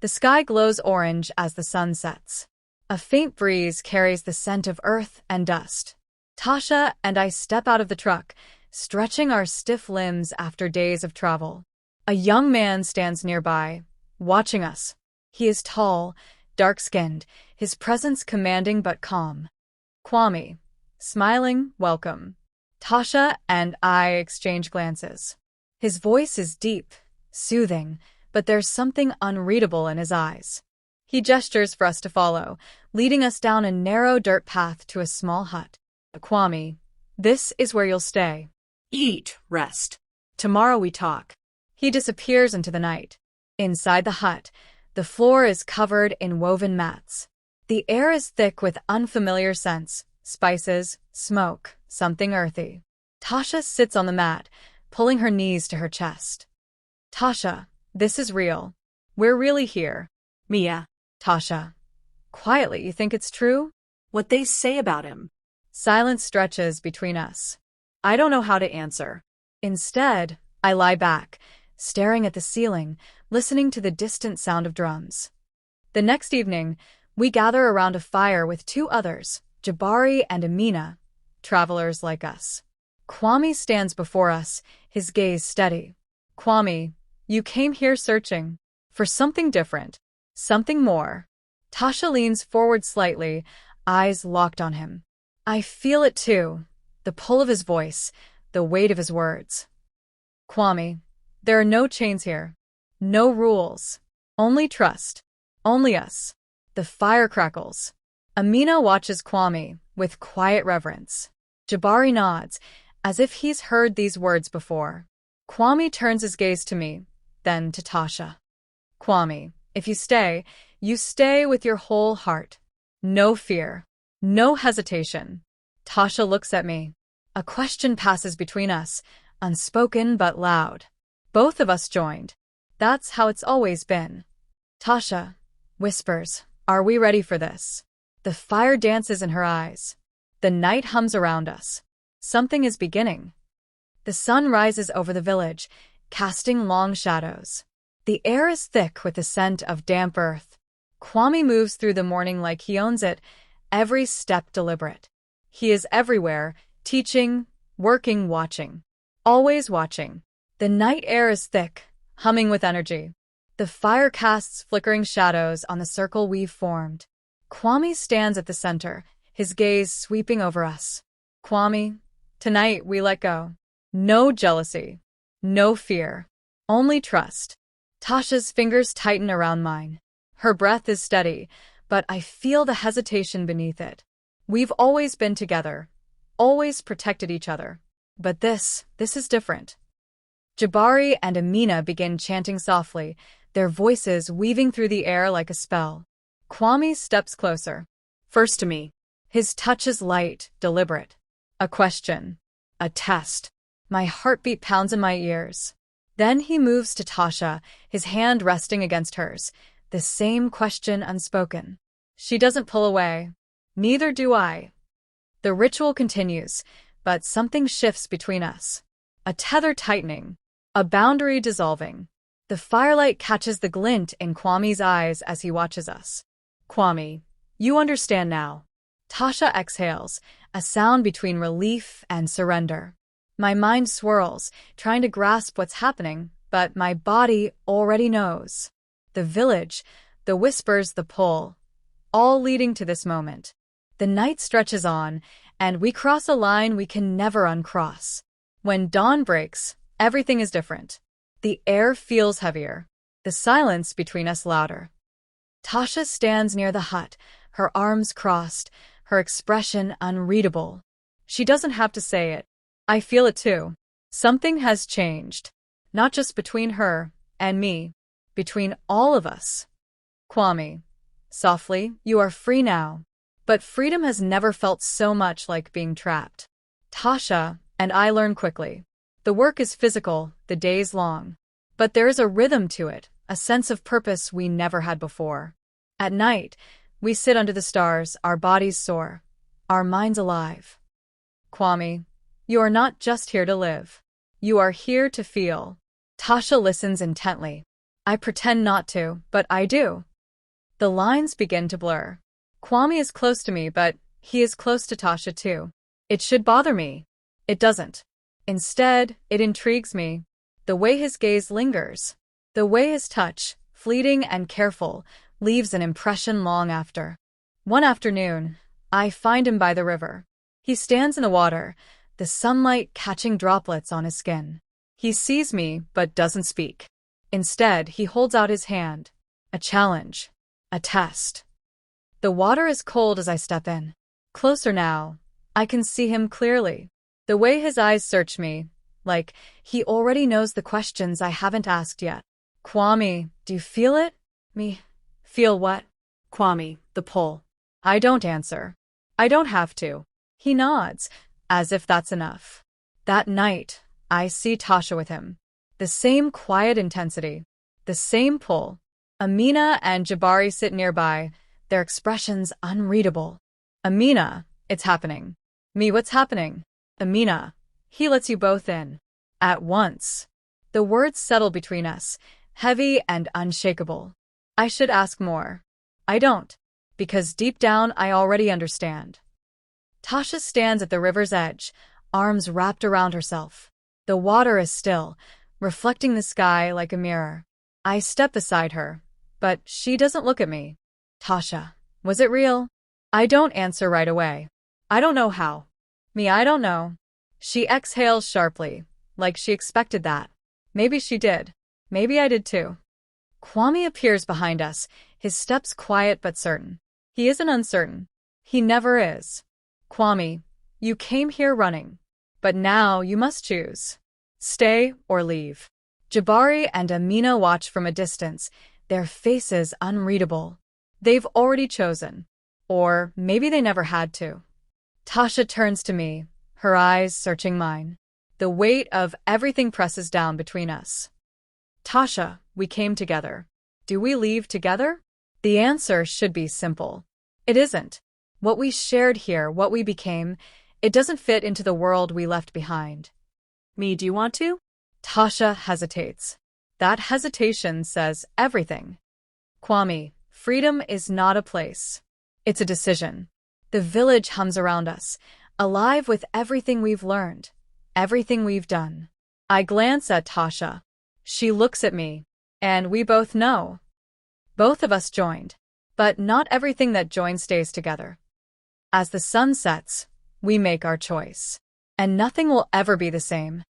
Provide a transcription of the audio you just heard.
The sky glows orange as the sun sets. A faint breeze carries the scent of earth and dust. Tasha and I step out of the truck, stretching our stiff limbs after days of travel. A young man stands nearby, watching us. He is tall, dark-skinned, his presence commanding but calm. Kwame. Smiling, welcome. Tasha and I exchange glances. His voice is deep, soothing, but there's something unreadable in his eyes. He gestures for us to follow, leading us down a narrow dirt path to a small hut. Kwame, this is where you'll stay. Eat, rest. Tomorrow we talk. He disappears into the night. Inside the hut, the floor is covered in woven mats. The air is thick with unfamiliar scents, spices, smoke, something earthy. Tasha sits on the mat, pulling her knees to her chest. Tasha, this is real. We're really here. Mia. Tasha. Quietly, you think it's true? What they say about him. Silence stretches between us. I don't know how to answer. Instead, I lie back, staring at the ceiling, listening to the distant sound of drums. The next evening, we gather around a fire with two others, Jabari and Amina, travelers like us. Kwame stands before us, his gaze steady. Kwame, you came here searching for something different, something more. Tasha leans forward slightly, eyes locked on him. I feel it too, the pull of his voice, the weight of his words. Kwame, there are no chains here, no rules, only trust, only us. The fire crackles. Amina watches Kwame with quiet reverence. Jabari nods, as if he's heard these words before. Kwame turns his gaze to me, then to Tasha. Kwame, if you stay with your whole heart. No fear, no hesitation. Tasha looks at me. A question passes between us, unspoken but loud. Both of us joined. That's how it's always been. Tasha whispers, are we ready for this? The fire dances in her eyes. The night hums around us. Something is beginning. The sun rises over the village, casting long shadows. The air is thick with the scent of damp earth. Kwame moves through the morning like he owns it, every step deliberate. He is everywhere, teaching, working, watching. Always watching. The night air is thick, humming with energy. The fire casts flickering shadows on the circle we've formed. Kwame stands at the center, his gaze sweeping over us. Kwame, tonight we let go. No jealousy. No fear. Only trust. Tasha's fingers tighten around mine. Her breath is steady, but I feel the hesitation beneath it. We've always been together, always protected each other. But this is different. Jabari and Amina begin chanting softly, their voices weaving through the air like a spell. Kwame steps closer. First to me. His touch is light, deliberate. A question. A test. My heartbeat pounds in my ears. Then he moves to Tasha, his hand resting against hers. The same question unspoken. She doesn't pull away. Neither do I. The ritual continues, but something shifts between us. A tether tightening. A boundary dissolving. The firelight catches the glint in Kwame's eyes as he watches us. Kwame, you understand now. Tasha exhales, a sound between relief and surrender. My mind swirls, trying to grasp what's happening, but my body already knows. The village, the whispers, the pull, all leading to this moment. The night stretches on, and we cross a line we can never uncross. When dawn breaks, everything is different. The air feels heavier, the silence between us louder. Tasha stands near the hut, her arms crossed, her expression unreadable. She doesn't have to say it. I feel it too. Something has changed. Not just between her and me, between all of us. Kwame, softly, you are free now. But freedom has never felt so much like being trapped. Tasha and I learn quickly. The work is physical, the days long. But there is a rhythm to it, a sense of purpose we never had before. At night, we sit under the stars, our bodies sore, our minds alive. Kwame, you are not just here to live. You are here to feel. Tasha listens intently. I pretend not to, but I do. The lines begin to blur. Kwame is close to me, but he is close to Tasha too. It should bother me. It doesn't. Instead, it intrigues me. The way his gaze lingers. The way his touch, fleeting and careful, leaves an impression long after. One afternoon, I find him by the river. He stands in the water, the sunlight catching droplets on his skin. He sees me, but doesn't speak. Instead, he holds out his hand. A challenge. A test. The water is cold as I step in. Closer now, I can see him clearly. The way his eyes search me, like he already knows the questions I haven't asked yet. Kwame, do you feel it? Me. Feel what? Kwame, the pull. I don't answer. I don't have to. He nods, as if that's enough. That night, I see Tasha with him. The same quiet intensity. The same pull. Amina and Jabari sit nearby, their expressions unreadable. Amina, it's happening. Me, what's happening? Amina, he lets you both in. At once. The words settle between us, heavy and unshakable. I should ask more. I don't, because deep down I already understand. Tasha stands at the river's edge, arms wrapped around herself. The water is still, reflecting the sky like a mirror. I step beside her, but she doesn't look at me. Tasha, was it real? I don't answer right away. I don't know how. Me, I don't know. She exhales sharply, like she expected that. Maybe she did. Maybe I did too. Kwame appears behind us, his steps quiet but certain. He isn't uncertain. He never is. Kwame, you came here running. But now you must choose. Stay or leave. Jabari and Amina watch from a distance, their faces unreadable. They've already chosen. Or maybe they never had to. Tasha turns to me, her eyes searching mine. The weight of everything presses down between us. Tasha, we came together. Do we leave together? The answer should be simple. It isn't. What we shared here, what we became, it doesn't fit into the world we left behind. Me, do you want to? Tasha hesitates. That hesitation says everything. Kwame, freedom is not a place. It's a decision. The village hums around us, alive with everything we've learned, everything we've done. I glance at Tasha. She looks at me, and we both know. Both of us joined, but not everything that joins stays together. As the sun sets, we make our choice, and nothing will ever be the same.